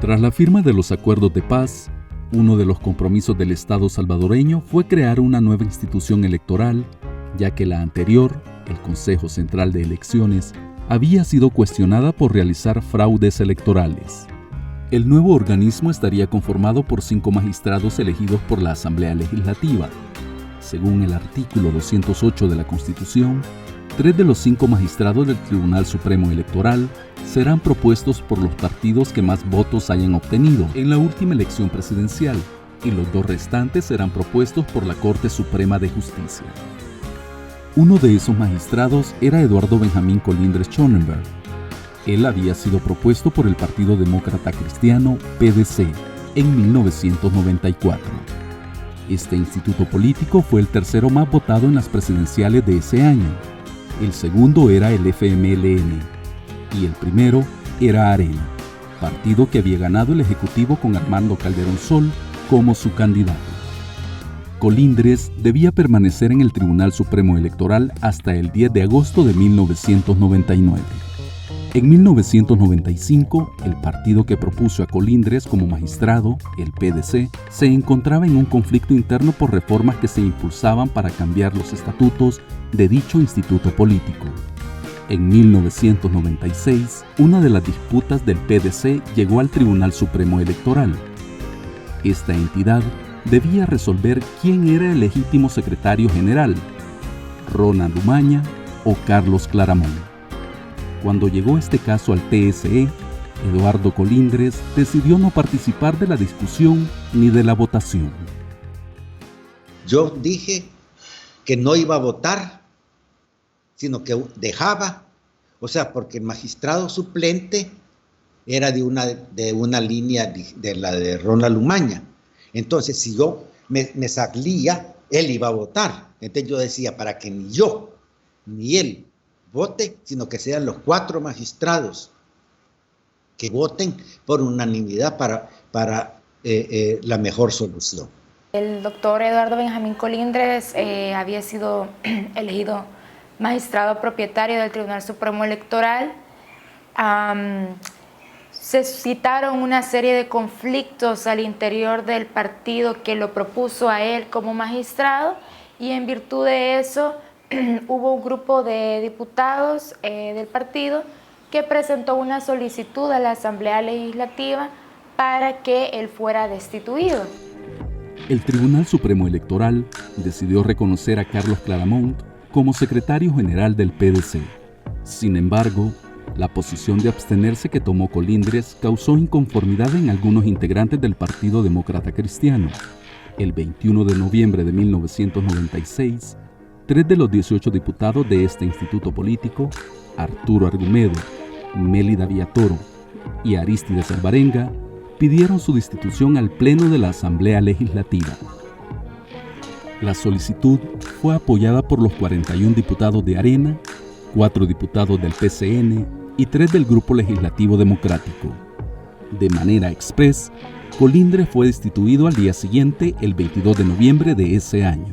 Tras la firma de los acuerdos de paz, uno de los compromisos del Estado salvadoreño fue crear una nueva institución electoral, ya que la anterior, el Consejo Central de Elecciones, había sido cuestionada por realizar fraudes electorales. El nuevo organismo estaría conformado por 5 magistrados elegidos por la Asamblea Legislativa. Según el artículo 208 de la Constitución, 3 de los 5 magistrados del Tribunal Supremo Electoral serán propuestos por los partidos que más votos hayan obtenido en la última elección presidencial, y los 2 restantes serán propuestos por la Corte Suprema de Justicia. Uno de esos magistrados era Eduardo Benjamín Colindres Schonenberg. Él había sido propuesto por el Partido Demócrata Cristiano, PDC, en 1994. Este instituto político fue el tercero más votado en las presidenciales de ese año. El segundo era el FMLN y el primero era Arena, partido que había ganado el Ejecutivo con Armando Calderón Sol como su candidato. Colindres debía permanecer en el Tribunal Supremo Electoral hasta el 10 de agosto de 1999. En 1995, el partido que propuso a Colindres como magistrado, el PDC, se encontraba en un conflicto interno por reformas que se impulsaban para cambiar los estatutos de dicho instituto político. En 1996, una de las disputas del PDC llegó al Tribunal Supremo Electoral. Esta entidad debía resolver quién era el legítimo secretario general, Ronald Umaña o Carlos Claramunt. Cuando llegó este caso al TSE, Eduardo Colindres decidió no participar de la discusión ni de la votación. Yo dije que no iba a votar, sino que dejaba, porque el magistrado suplente era de una línea de la de Ronald Umaña. Entonces, si yo me salía, él iba a votar. Entonces yo decía, para que ni yo ni él vote, sino que sean los 4 magistrados que voten por unanimidad para la mejor solución. El doctor Eduardo Benjamín Colindres había sido elegido magistrado propietario del Tribunal Supremo Electoral. Se suscitaron una serie de conflictos al interior del partido que lo propuso a él como magistrado, y en virtud de eso hubo un grupo de diputados del partido que presentó una solicitud a la Asamblea Legislativa para que él fuera destituido. El Tribunal Supremo Electoral decidió reconocer a Carlos Claramunt como secretario general del PDC. Sin embargo, la posición de abstenerse que tomó Colindres causó inconformidad en algunos integrantes del Partido Demócrata Cristiano. El 21 de noviembre de 1996, 3 de los 18 diputados de este instituto político, Arturo Argumedo, Mélida Villatoro y Arístides Alvarenga, pidieron su destitución al Pleno de la Asamblea Legislativa. La solicitud fue apoyada por los 41 diputados de Arena, 4 diputados del PCN y 3 del Grupo Legislativo Democrático. De manera express, Colindres fue destituido al día siguiente, el 22 de noviembre de ese año.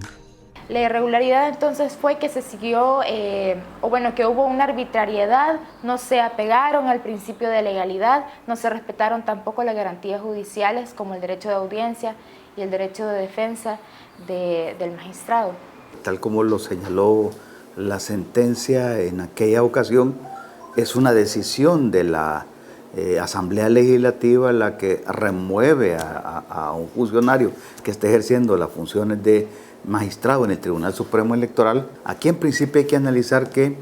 La irregularidad entonces fue que se siguió, que hubo una arbitrariedad, no se apegaron al principio de legalidad, no se respetaron tampoco las garantías judiciales como el derecho de audiencia y el derecho de defensa del magistrado. Tal como lo señaló la sentencia en aquella ocasión, es una decisión de la Asamblea Legislativa la que remueve a un funcionario que esté ejerciendo las funciones de magistrado en el Tribunal Supremo Electoral. Aquí en principio hay que analizar que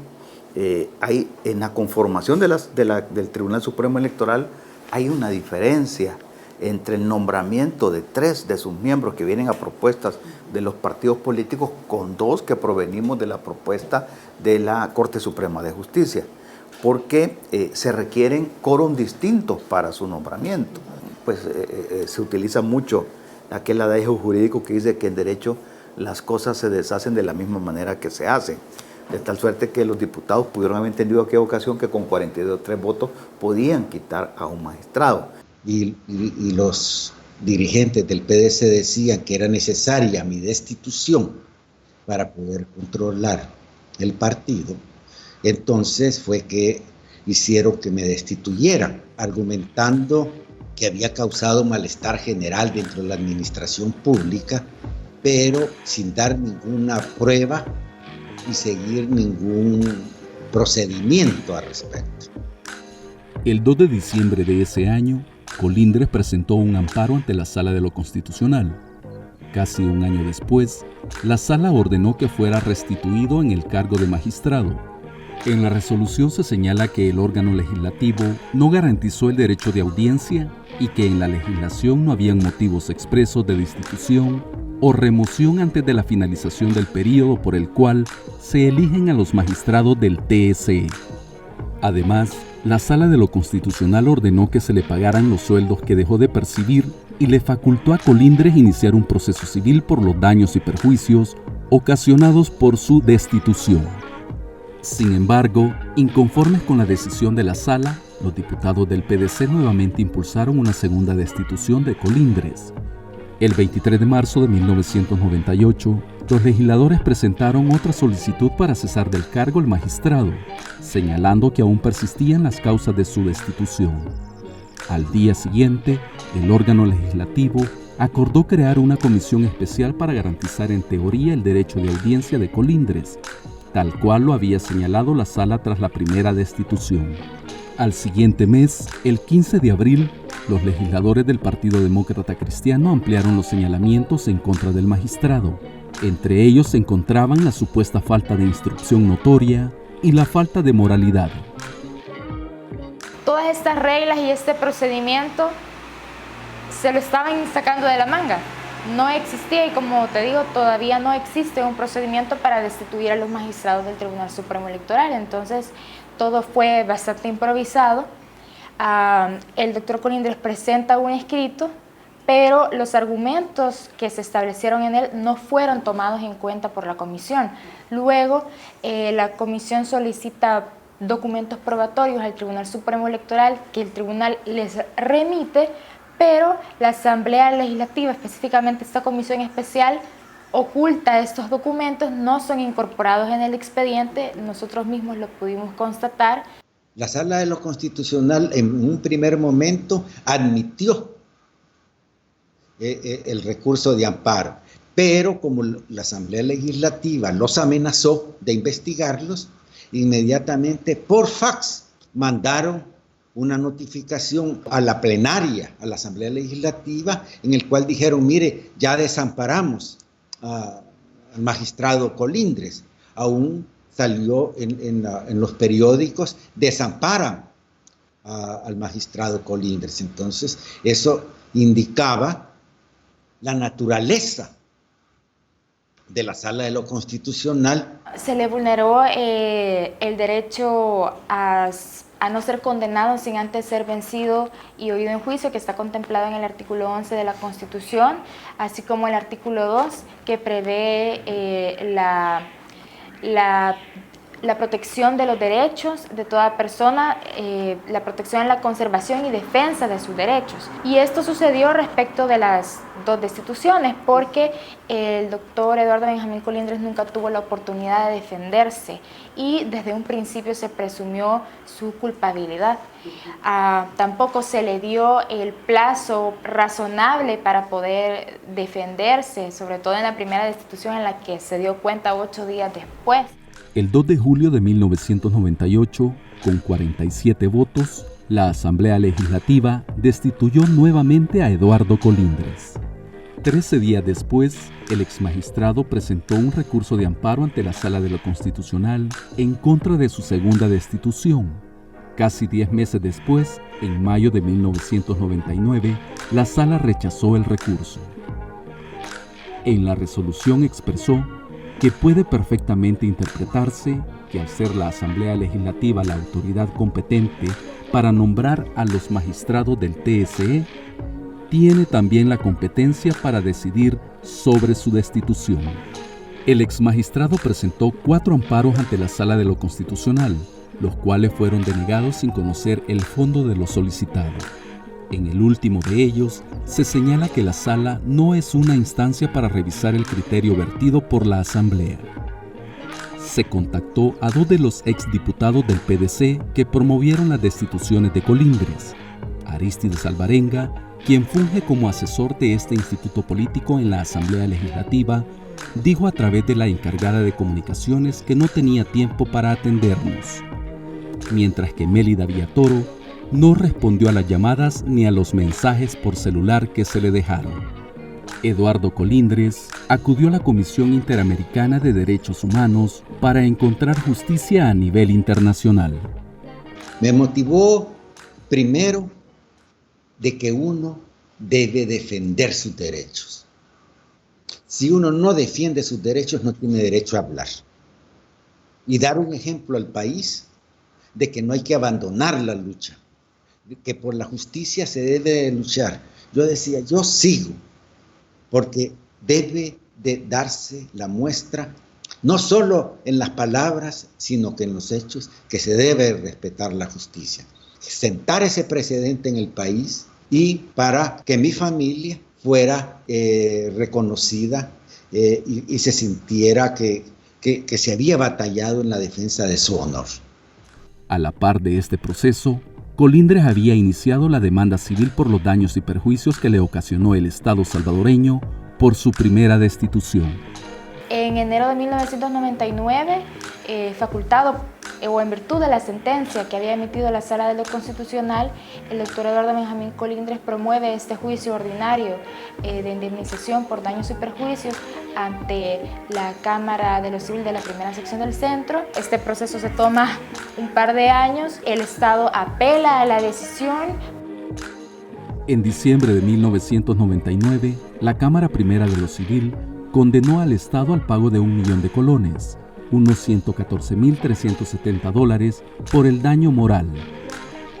hay en la conformación del Tribunal Supremo Electoral hay una diferencia entre el nombramiento de 3 de sus miembros que vienen a propuestas de los partidos políticos con 2 que provenimos de la propuesta de la Corte Suprema de Justicia, porque se requieren quórum distintos para su nombramiento. Se utiliza mucho aquel adagio jurídico que dice que en derecho las cosas se deshacen de la misma manera que se hacen, de tal suerte que los diputados pudieron haber entendido aquella ocasión que con 43 votos podían quitar a un magistrado. Y los dirigentes del PDC decían que era necesaria mi destitución para poder controlar el partido. Entonces fue que hicieron que me destituyeran, argumentando que había causado malestar general dentro de la administración pública, pero sin dar ninguna prueba y seguir ningún procedimiento al respecto. El 2 de diciembre de ese año, Colindres presentó un amparo ante la Sala de lo Constitucional. Casi un año después, la Sala ordenó que fuera restituido en el cargo de magistrado. En la resolución se señala que el órgano legislativo no garantizó el derecho de audiencia y que en la legislación no habían motivos expresos de destitución o remoción antes de la finalización del período por el cual se eligen a los magistrados del TSE. Además, la Sala de lo Constitucional ordenó que se le pagaran los sueldos que dejó de percibir y le facultó a Colindres iniciar un proceso civil por los daños y perjuicios ocasionados por su destitución. Sin embargo, inconformes con la decisión de la Sala, los diputados del PDC nuevamente impulsaron una segunda destitución de Colindres. El 23 de marzo de 1998, los legisladores presentaron otra solicitud para cesar del cargo al magistrado, señalando que aún persistían las causas de su destitución. Al día siguiente, el órgano legislativo acordó crear una comisión especial para garantizar en teoría el derecho de audiencia de Colindres, tal cual lo había señalado la Sala tras la primera destitución. Al siguiente mes, el 15 de abril, los legisladores del Partido Demócrata Cristiano ampliaron los señalamientos en contra del magistrado. Entre ellos se encontraban la supuesta falta de instrucción notoria y la falta de moralidad. Todas estas reglas y este procedimiento se lo estaban sacando de la manga. No existía, y como te digo, todavía no existe un procedimiento para destituir a los magistrados del Tribunal Supremo Electoral. Entonces, todo fue bastante improvisado. El doctor Colindres presenta un escrito, pero los argumentos que se establecieron en él no fueron tomados en cuenta por la comisión. Luego, la comisión solicita documentos probatorios al Tribunal Supremo Electoral que el tribunal les remite, pero la Asamblea Legislativa, específicamente esta comisión especial, oculta estos documentos, no son incorporados en el expediente, nosotros mismos lo pudimos constatar. La Sala de lo Constitucional en un primer momento admitió el recurso de amparo, pero como la Asamblea Legislativa los amenazó de investigarlos, inmediatamente por fax mandaron una notificación a la plenaria, a la Asamblea Legislativa, en el cual dijeron, mire, ya desamparamos al magistrado Colindres. Aún salió en los periódicos, desamparan al magistrado Colindres. Entonces, eso indicaba la naturaleza de la Sala de lo Constitucional. Se le vulneró el derecho a no ser condenado sin antes ser vencido y oído en juicio, que está contemplado en el artículo 11 de la Constitución, así como el artículo 2, que prevé la protección de los derechos de toda persona, la protección en la conservación y defensa de sus derechos. Y esto sucedió respecto de las dos destituciones, porque el doctor Eduardo Benjamín Colindres nunca tuvo la oportunidad de defenderse y desde un principio se presumió su culpabilidad. Tampoco se le dio el plazo razonable para poder defenderse, sobre todo en la primera destitución en la que se dio cuenta 8 días después. El 2 de julio de 1998, con 47 votos, la Asamblea Legislativa destituyó nuevamente a Eduardo Colindres. 13 días después, el exmagistrado presentó un recurso de amparo ante la Sala de lo Constitucional en contra de su segunda destitución. Casi 10 meses después, en mayo de 1999, la Sala rechazó el recurso. En la resolución expresó que puede perfectamente interpretarse que al ser la Asamblea Legislativa la autoridad competente para nombrar a los magistrados del TSE, tiene también la competencia para decidir sobre su destitución. El exmagistrado presentó 4 amparos ante la Sala de lo Constitucional, los cuales fueron denegados sin conocer el fondo de lo solicitado. En el último de ellos, se señala que la Sala no es una instancia para revisar el criterio vertido por la Asamblea. Se contactó a 2 de los exdiputados del PDC que promovieron las destituciones de Colindres. A Arístides Alvarenga, quien funge como asesor de este instituto político en la Asamblea Legislativa, dijo a través de la encargada de comunicaciones que no tenía tiempo para atendernos, mientras que Mélida Villatoro no respondió a las llamadas ni a los mensajes por celular que se le dejaron. Eduardo Colindres acudió a la Comisión Interamericana de Derechos Humanos para encontrar justicia a nivel internacional. Me motivó primero de que uno debe defender sus derechos. Si uno no defiende sus derechos, no tiene derecho a hablar. Y dar un ejemplo al país de que no hay que abandonar la lucha, de que por la justicia se debe luchar. Yo decía, yo sigo, porque debe de darse la muestra, no solo en las palabras, sino que en los hechos, que se debe respetar la justicia. Sentar ese precedente en el país y para que mi familia fuera reconocida y se sintiera que se había batallado en la defensa de su honor. A la par de este proceso, Colindres había iniciado la demanda civil por los daños y perjuicios que le ocasionó el Estado salvadoreño por su primera destitución. En enero de 1999, facultado o en virtud de la sentencia que había emitido la Sala de lo Constitucional, el doctor Eduardo Benjamín Colindres promueve este juicio ordinario de indemnización por daños y perjuicios ante la Cámara de lo Civil de la Primera Sección del Centro. Este proceso se toma un par de años, el Estado apela a la decisión. En diciembre de 1999, la Cámara Primera de lo Civil condenó al Estado al pago de 1 millón de colones, unos $114,370 por el daño moral.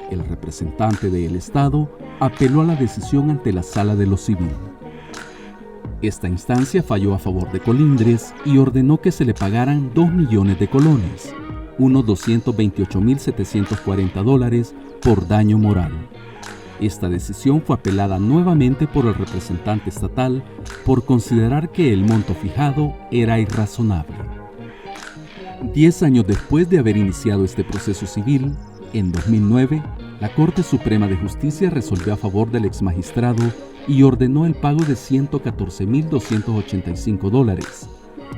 El representante del Estado apeló a la decisión ante la Sala de lo Civil. Esta instancia falló a favor de Colindres y ordenó que se le pagaran 2 millones de colones, unos $228,740 por daño moral. Esta decisión fue apelada nuevamente por el representante estatal por considerar que el monto fijado era irrazonable. 10 años después de haber iniciado este proceso civil, en 2009, la Corte Suprema de Justicia resolvió a favor del exmagistrado y ordenó el pago de $114,285.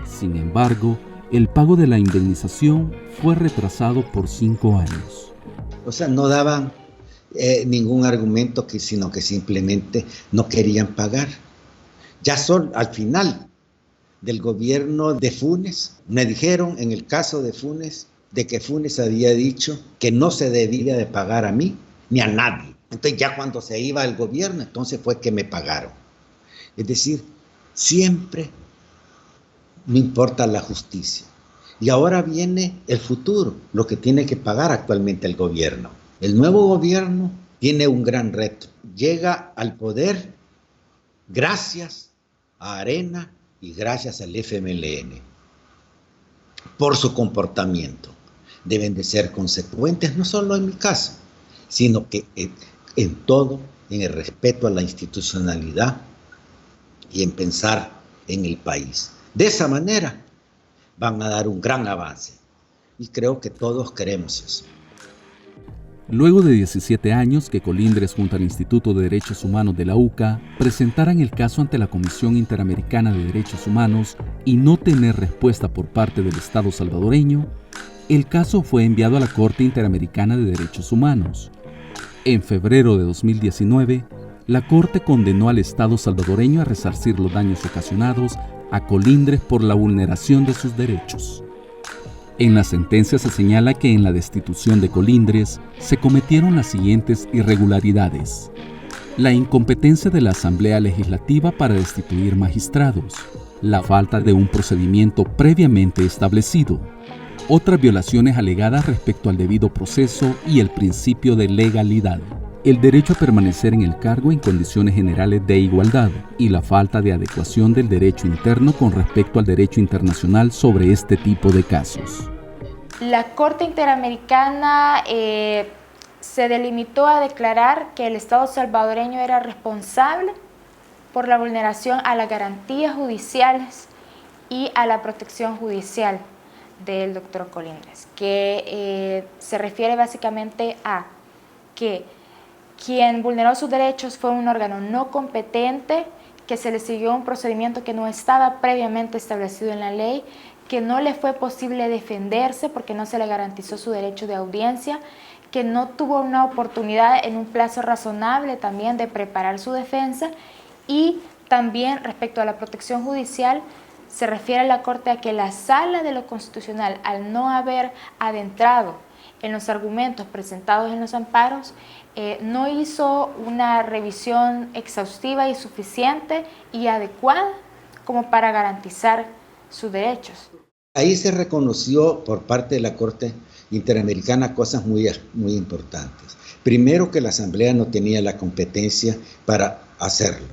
Sin embargo, el pago de la indemnización fue retrasado por 5 años. O sea, no daban ningún argumento, sino que simplemente no querían pagar. Ya al final del gobierno de Funes, me dijeron en el caso de Funes, de que Funes había dicho que no se debía de pagar a mí ni a nadie. Entonces ya cuando se iba el gobierno, entonces fue que me pagaron. Es decir, siempre me importa la justicia. Y ahora viene el futuro, lo que tiene que pagar actualmente el gobierno. El nuevo gobierno tiene un gran reto. Llega al poder gracias a Arena y gracias al FMLN por su comportamiento. Deben de ser consecuentes, no solo en mi caso, sino que en todo, en el respeto a la institucionalidad y en pensar en el país. De esa manera van a dar un gran avance y creo que todos queremos eso. Luego de 17 años que Colindres junto al Instituto de Derechos Humanos de la UCA presentaran el caso ante la Comisión Interamericana de Derechos Humanos y no tener respuesta por parte del Estado salvadoreño, el caso fue enviado a la Corte Interamericana de Derechos Humanos. En febrero de 2019, la Corte condenó al Estado salvadoreño a resarcir los daños ocasionados a Colindres por la vulneración de sus derechos. En la sentencia se señala que en la destitución de Colindres se cometieron las siguientes irregularidades: la incompetencia de la Asamblea Legislativa para destituir magistrados, la falta de un procedimiento previamente establecido, otras violaciones alegadas respecto al debido proceso y el principio de legalidad, el derecho a permanecer en el cargo en condiciones generales de igualdad y la falta de adecuación del derecho interno con respecto al derecho internacional sobre este tipo de casos. La Corte Interamericana se delimitó a declarar que el Estado salvadoreño era responsable por la vulneración a las garantías judiciales y a la protección judicial del doctor Colindres, que se refiere básicamente a que quien vulneró sus derechos fue un órgano no competente, que se le siguió un procedimiento que no estaba previamente establecido en la ley, que no le fue posible defenderse porque no se le garantizó su derecho de audiencia, que no tuvo una oportunidad en un plazo razonable también de preparar su defensa, y también respecto a la protección judicial, se refiere a la Corte a que la Sala de lo Constitucional, al no haber adentrado en los argumentos presentados en los amparos, no hizo una revisión exhaustiva y suficiente y adecuada como para garantizar sus derechos. Ahí se reconoció por parte de la Corte Interamericana cosas muy importantes. Primero, que la Asamblea no tenía la competencia para hacerlo.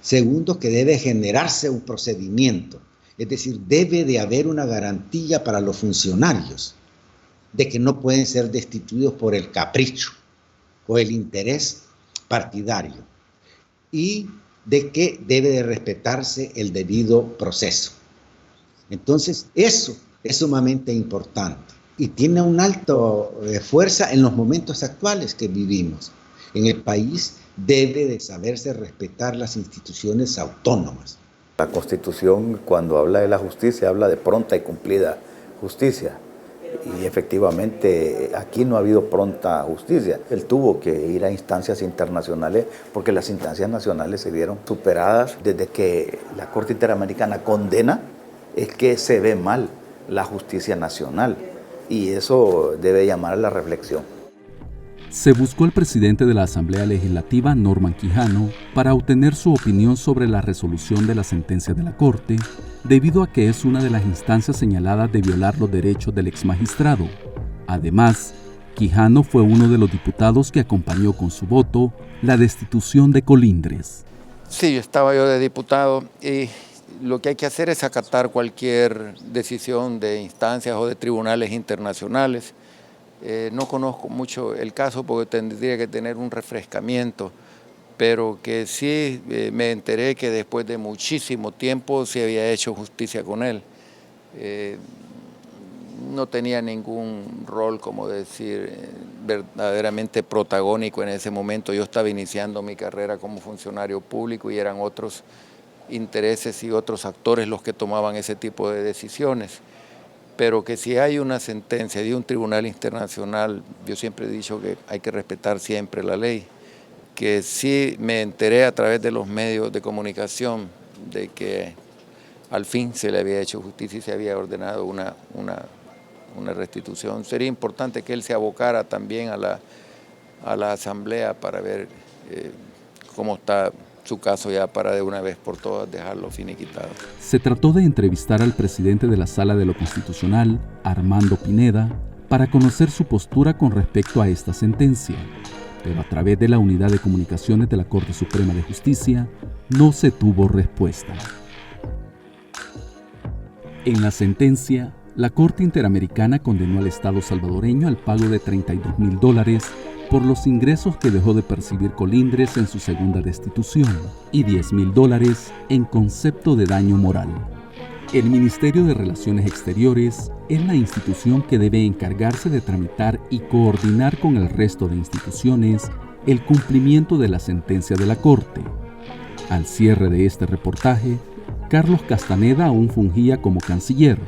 Segundo, que debe generarse un procedimiento, es decir, debe de haber una garantía para los funcionarios de que no pueden ser destituidos por el capricho o el interés partidario, y de que debe de respetarse el debido proceso. Entonces, eso es sumamente importante y tiene una alta fuerza en los momentos actuales que vivimos. En el país debe de saberse respetar las instituciones autónomas. La Constitución, cuando habla de la justicia, habla de pronta y cumplida justicia. Y efectivamente aquí no ha habido pronta justicia. Él tuvo que ir a instancias internacionales porque las instancias nacionales se vieron superadas. Desde que la Corte Interamericana condena, es que se ve mal la justicia nacional, y eso debe llamar a la reflexión. Se buscó al presidente de la Asamblea Legislativa, Norman Quijano, para obtener su opinión sobre la resolución de la sentencia de la Corte, debido a que es una de las instancias señaladas de violar los derechos del exmagistrado. Además, Quijano fue uno de los diputados que acompañó con su voto la destitución de Colindres. Sí, estaba yo de diputado y lo que hay que hacer es acatar cualquier decisión de instancias o de tribunales internacionales. No conozco mucho el caso porque tendría que tener un refrescamiento, pero que sí me enteré que después de muchísimo tiempo se había hecho justicia con él. No tenía ningún rol, como decir, verdaderamente protagónico en ese momento. Yo estaba iniciando mi carrera como funcionario público y eran otros intereses y otros actores los que tomaban ese tipo de decisiones. Pero que si hay una sentencia de un tribunal internacional, yo siempre he dicho que hay que respetar siempre la ley, que sí me enteré a través de los medios de comunicación de que al fin se le había hecho justicia y se había ordenado una restitución. Sería importante que él se abocara también a la Asamblea para ver cómo está su caso, ya para de una vez por todas dejarlo finiquitado. Se trató de entrevistar al presidente de la Sala de lo Constitucional, Armando Pineda, para conocer su postura con respecto a esta sentencia, pero a través de la Unidad de Comunicaciones de la Corte Suprema de Justicia no se tuvo respuesta. En la sentencia, la Corte Interamericana condenó al Estado salvadoreño al pago de $32,000 por los ingresos que dejó de percibir Colindres en su segunda destitución y $10,000 en concepto de daño moral. El Ministerio de Relaciones Exteriores es la institución que debe encargarse de tramitar y coordinar con el resto de instituciones el cumplimiento de la sentencia de la Corte. Al cierre de este reportaje, Carlos Castaneda aún fungía como canciller.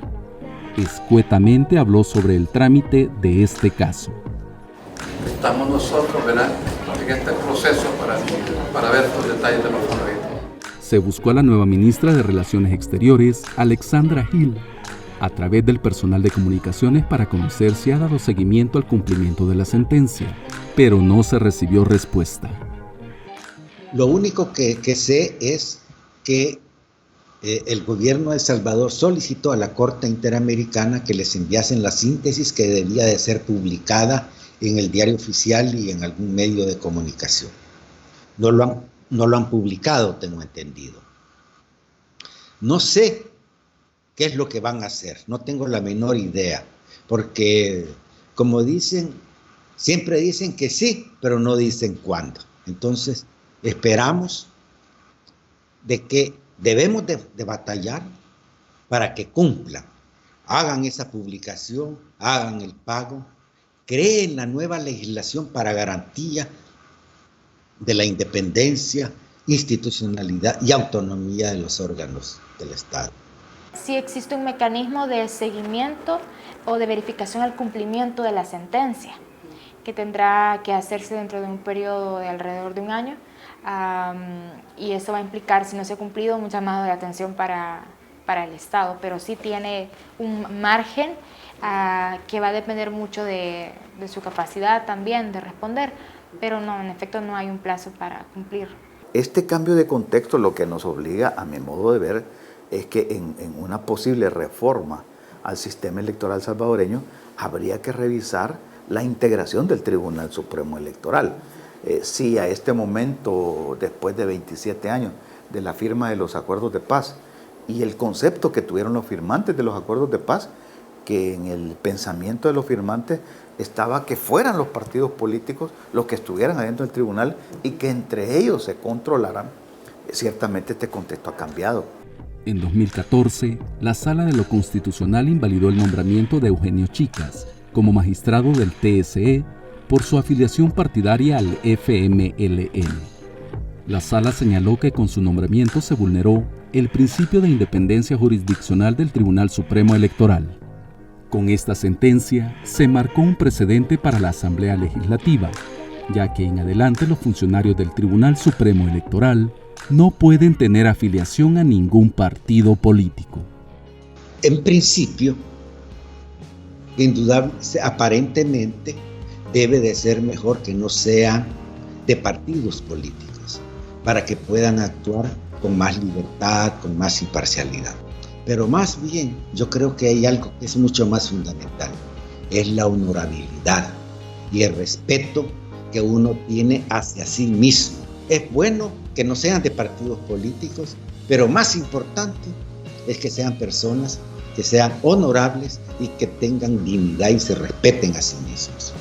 Escuetamente habló sobre el trámite de este caso. Estamos nosotros, ¿verdad?, en este proceso para ver los detalles de los fondos. Se buscó a la nueva ministra de Relaciones Exteriores, Alexandra Gil, a través del personal de comunicaciones para conocer si ha dado seguimiento al cumplimiento de la sentencia, pero no se recibió respuesta. Lo único que sé es que el gobierno de El Salvador solicitó a la Corte Interamericana que les enviasen la síntesis que debía de ser publicada en el diario oficial y en algún medio de comunicación. No lo han publicado, tengo entendido. No sé qué es lo que van a hacer, no tengo la menor idea, porque como dicen, siempre dicen que sí, pero no dicen cuándo. Entonces, esperamos de que debemos de batallar para que cumplan, hagan esa publicación, hagan el pago, creen la nueva legislación para garantía de la independencia, institucionalidad y autonomía de los órganos del Estado. Sí existe un mecanismo de seguimiento o de verificación al cumplimiento de la sentencia, que tendrá que hacerse dentro de un periodo de alrededor de un año, y eso va a implicar, si no se ha cumplido, un llamado de atención para el Estado, pero sí tiene un margen que va a depender mucho de su capacidad también de responder, pero no, en efecto no hay un plazo para cumplir. Este cambio de contexto lo que nos obliga, a mi modo de ver, es que en una posible reforma al sistema electoral salvadoreño habría que revisar la integración del Tribunal Supremo Electoral. Si a este momento, después de 27 años de la firma de los acuerdos de paz y el concepto que tuvieron los firmantes de los acuerdos de paz, que en el pensamiento de los firmantes estaba que fueran los partidos políticos los que estuvieran adentro del tribunal y que entre ellos se controlaran, ciertamente este contexto ha cambiado. En 2014, la Sala de lo Constitucional invalidó el nombramiento de Eugenio Chicas como magistrado del TSE por su afiliación partidaria al FMLN. La Sala señaló que con su nombramiento se vulneró el principio de independencia jurisdiccional del Tribunal Supremo Electoral. Con esta sentencia se marcó un precedente para la Asamblea Legislativa, ya que en adelante los funcionarios del Tribunal Supremo Electoral no pueden tener afiliación a ningún partido político. En principio, indudable, aparentemente debe de ser mejor que no sean de partidos políticos, para que puedan actuar con más libertad, con más imparcialidad. Pero más bien, yo creo que hay algo que es mucho más fundamental, es la honorabilidad y el respeto que uno tiene hacia sí mismo. Es bueno que no sean de partidos políticos, pero más importante es que sean personas que sean honorables y que tengan dignidad y se respeten a sí mismos.